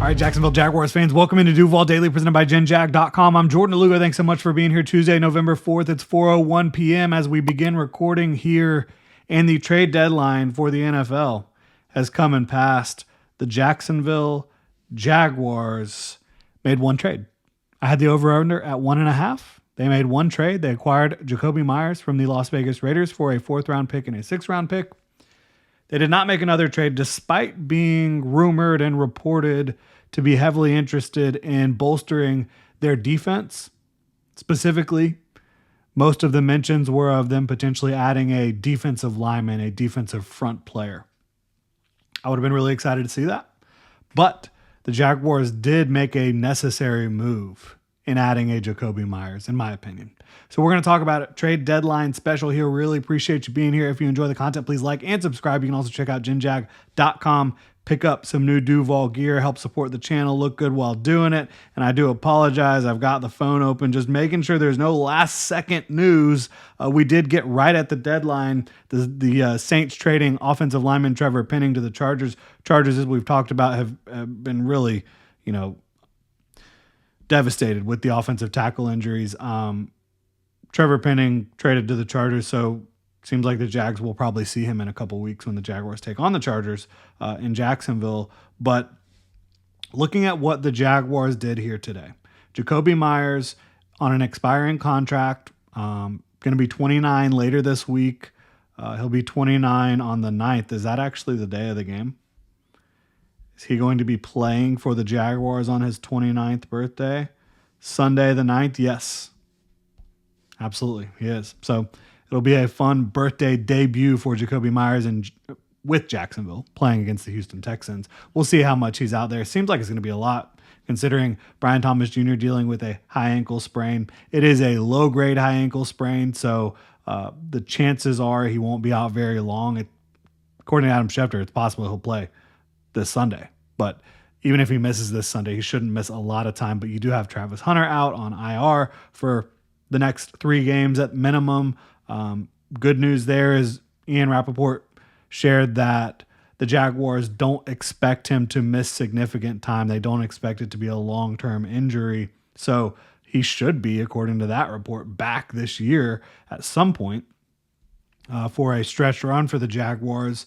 right, Jacksonville Jaguars fans, welcome into Duval Daily, presented by GenJag.com. I'm Jordan Lugo. Thanks so much for being here Tuesday, November 4th. It's 4:01 p.m. as we begin recording here, and the trade deadline for the NFL has come and passed. The Jacksonville Jaguars made one trade. I had the over-under at 1.5. They made one trade. They acquired Jacoby Myers from the Las Vegas Raiders for a 4th-round pick and a 6th-round pick. They did not make another trade despite being rumored and reported to be heavily interested in bolstering their defense. Specifically, most of the mentions were of them potentially adding a defensive lineman, a defensive front player. I would have been really excited to see that. But the Jaguars did make a necessary move in adding a Jacoby Myers, in my opinion. So we're going to talk about it. Trade deadline special here. Really appreciate you being here. If you enjoy the content, please like and subscribe. You can also check out GenJag.com. Pick up some new Duval gear. Help support the channel. Look good while doing it. And I do apologize. I've got the phone open, just making sure there's no last-second news. We did get right at the deadline the Saints trading offensive lineman Trevor Penning to the Chargers. Chargers, as we've talked about, have been really, devastated with the offensive tackle injuries. Trevor Penning traded to the Chargers, so seems like the Jags will probably see him in a couple weeks when the Jaguars take on the Chargers in Jacksonville. But looking at what the Jaguars did here today, Jacoby Myers on an expiring contract, going to be 29 later this week. He'll be 29 on the 9th. Is that actually the day of the game? Is he going to be playing for the Jaguars on his 29th birthday? Sunday the 9th? Yes. Absolutely, he is. So it'll be a fun birthday debut for Jacoby Myers with Jacksonville playing against the Houston Texans. We'll see how much he's out there. Seems like it's going to be a lot, considering Brian Thomas Jr. dealing with a high ankle sprain. It is a low-grade high ankle sprain, so the chances are he won't be out very long. According to Adam Schefter, it's possible he'll play this Sunday. But even if he misses this Sunday, he shouldn't miss a lot of time. But you do have Travis Hunter out on IR for the next 3 games at minimum. Good news there is Ian Rappaport shared that the Jaguars don't expect him to miss significant time. They don't expect it to be a long-term injury. So he should be, according to that report, back this year at some point for a stretch run for the Jaguars.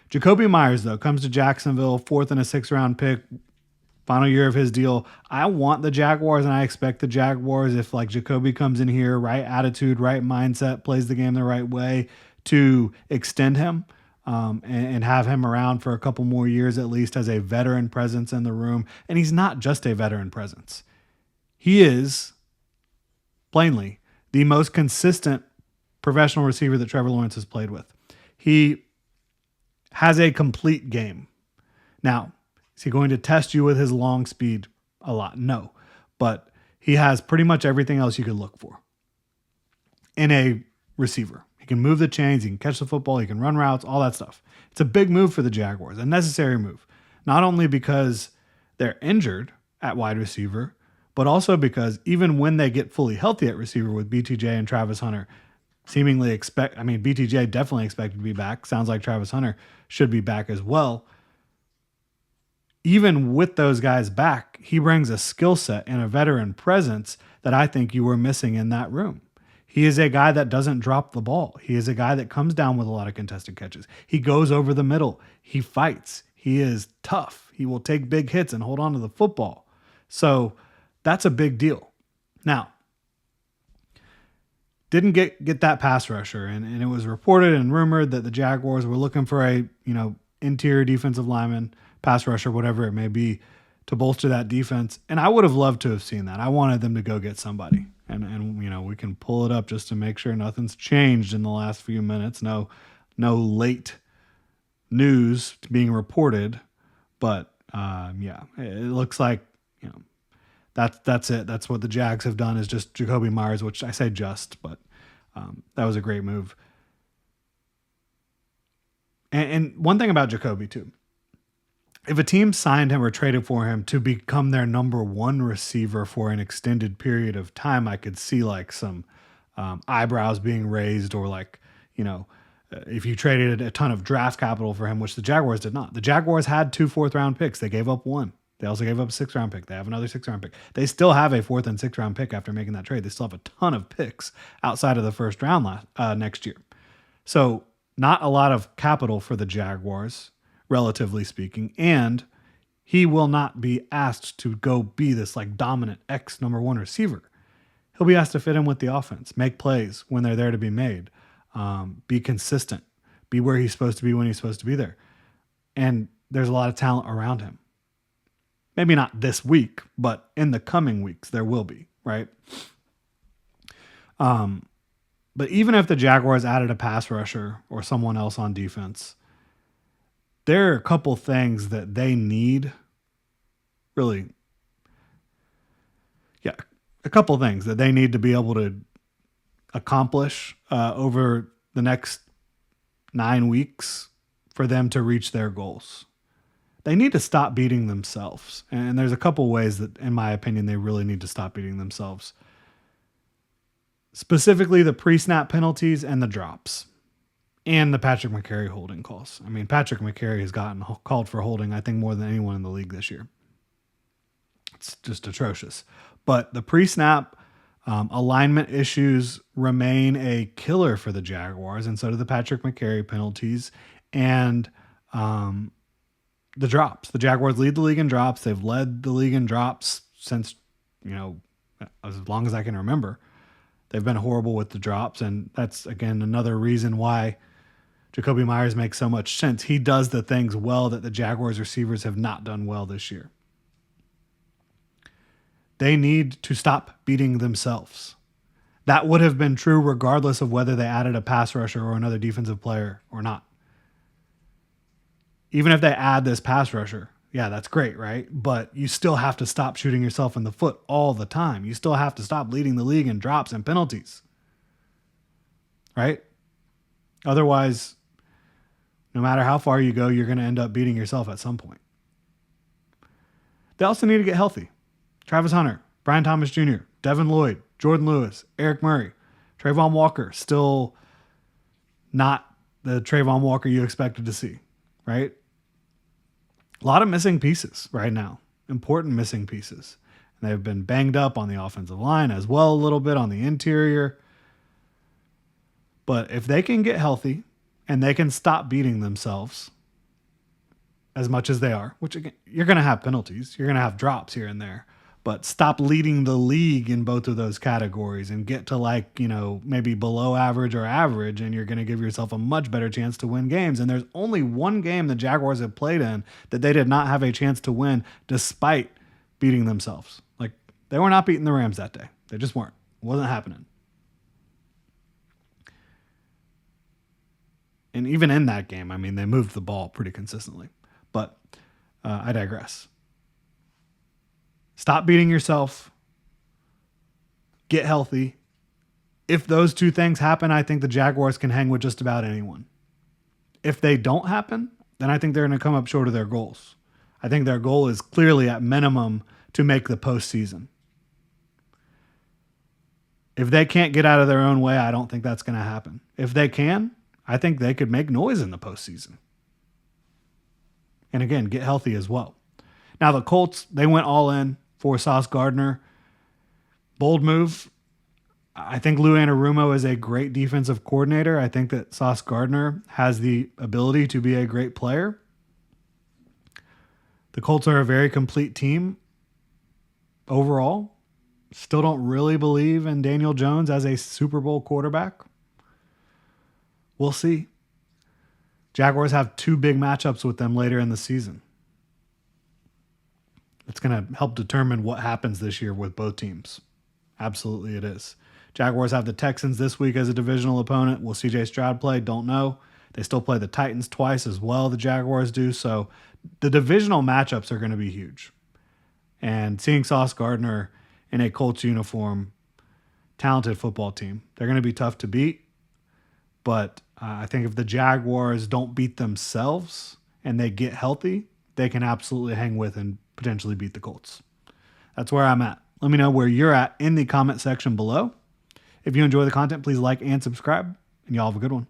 Jacoby Myers, though, comes to Jacksonville, 4th and a 6th-round pick. Final year of his deal. I want the Jaguars, and I expect the Jaguars, if Jacoby comes in here, right attitude, right mindset, plays the game the right way, to extend him and have him around for a couple more years at least as a veteran presence in the room. And he's not just a veteran presence. He is, plainly, the most consistent professional receiver that Trevor Lawrence has played with. He has a complete game. Now, is he going to test you with his long speed a lot? No. But he has pretty much everything else you could look for in a receiver. He can move the chains, he can catch the football, he can run routes, all that stuff. It's a big move for the Jaguars, a necessary move. Not only because they're injured at wide receiver, but also because even when they get fully healthy at receiver with BTJ and Travis Hunter, BTJ definitely expected to be back. Sounds like Travis Hunter should be back as well. Even with those guys back, he brings a skill set and a veteran presence that I think you were missing in that room. He is a guy that doesn't drop the ball. He is a guy that comes down with a lot of contested catches. He goes over the middle. He fights. He is tough. He will take big hits and hold on to the football. So that's a big deal. Now, didn't get that pass rusher, and it was reported and rumored that the Jaguars were looking for a interior defensive lineman, pass rusher, whatever it may be, to bolster that defense. And I would have loved to have seen that. I wanted them to go get somebody. And we can pull it up just to make sure nothing's changed in the last few minutes. No late news being reported. But it looks like that's it. That's what the Jags have done, is just Jacoby Myers, which I say just, but that was a great move. And one thing about Jacoby too, if a team signed him or traded for him to become their number one receiver for an extended period of time, I could see some eyebrows being raised, or if you traded a ton of draft capital for him, which the Jaguars did not. The Jaguars had 2 4th-round picks. They gave up 1. They also gave up a 6th-round pick. They have another 6th-round pick. They still have a 4th and 6th-round pick after making that trade. They still have a ton of picks outside of the first round next year. So not a lot of capital for the Jaguars, relatively speaking. And he will not be asked to go be this like dominant X number one receiver. He'll be asked to fit in with the offense, make plays when they're there to be made, be consistent, be where he's supposed to be when he's supposed to be there. And there's a lot of talent around him. Maybe not this week, but in the coming weeks, there will be, right? But even if the Jaguars added a pass rusher or someone else on defense, there are a couple things that they need, really, a couple things that they need to be able to accomplish over the next 9 weeks for them to reach their goals. They need to stop beating themselves. And there's a couple ways that, in my opinion, they really need to stop beating themselves. Specifically, the pre-snap penalties and the drops. And the Patrick McCarry holding calls. I mean, Patrick McCarry has gotten called for holding, I think, more than anyone in the league this year. It's just atrocious. But the pre-snap alignment issues remain a killer for the Jaguars, and so do the Patrick McCarry penalties. And the drops. The Jaguars lead the league in drops. They've led the league in drops since, as long as I can remember. They've been horrible with the drops, and that's, again, another reason why Jacoby Myers makes so much sense. He does the things well that the Jaguars receivers have not done well this year. They need to stop beating themselves. That would have been true regardless of whether they added a pass rusher or another defensive player or not. Even if they add this pass rusher, yeah, that's great, right? But you still have to stop shooting yourself in the foot all the time. You still have to stop leading the league in drops and penalties, right? Otherwise, no matter how far you go, you're going to end up beating yourself at some point. They also need to get healthy. Travis Hunter, Brian Thomas Jr., Devin Lloyd, Jordan Lewis, Eric Murray, Trayvon Walker, still not the Trayvon Walker you expected to see, right? A lot of missing pieces right now, important missing pieces. And they've been banged up on the offensive line as well, a little bit on the interior. But if they can get healthy and they can stop beating themselves as much as they are, which again, you're going to have penalties, you're going to have drops here and there, but stop leading the league in both of those categories and get to maybe below average or average, and you're going to give yourself a much better chance to win games. And there's only one game the Jaguars have played in that they did not have a chance to win despite beating themselves. Like, they were not beating the Rams that day. They just weren't. It wasn't happening. And even in that game, I mean, they moved the ball pretty consistently. But I digress. Stop beating yourself. Get healthy. If those two things happen, I think the Jaguars can hang with just about anyone. If they don't happen, then I think they're going to come up short of their goals. I think their goal is clearly at minimum to make the postseason. If they can't get out of their own way, I don't think that's going to happen. If they can, I think they could make noise in the postseason. And again, get healthy as well. Now the Colts, they went all in for Sauce Gardner. Bold move. I think Lou Anarumo is a great defensive coordinator. I think that Sauce Gardner has the ability to be a great player. The Colts are a very complete team overall. Still don't really believe in Daniel Jones as a Super Bowl quarterback. We'll see. Jaguars have 2 big matchups with them later in the season. It's going to help determine what happens this year with both teams. Absolutely it is. Jaguars have the Texans this week as a divisional opponent. Will CJ Stroud play? Don't know. They still play the Titans twice as well, the Jaguars do. So the divisional matchups are going to be huge. And seeing Sauce Gardner in a Colts uniform, talented football team, they're going to be tough to beat. But I think if the Jaguars don't beat themselves and they get healthy, they can absolutely hang with and potentially beat the Colts. That's where I'm at. Let me know where you're at in the comment section below. If you enjoy the content, please like and subscribe, and y'all have a good one.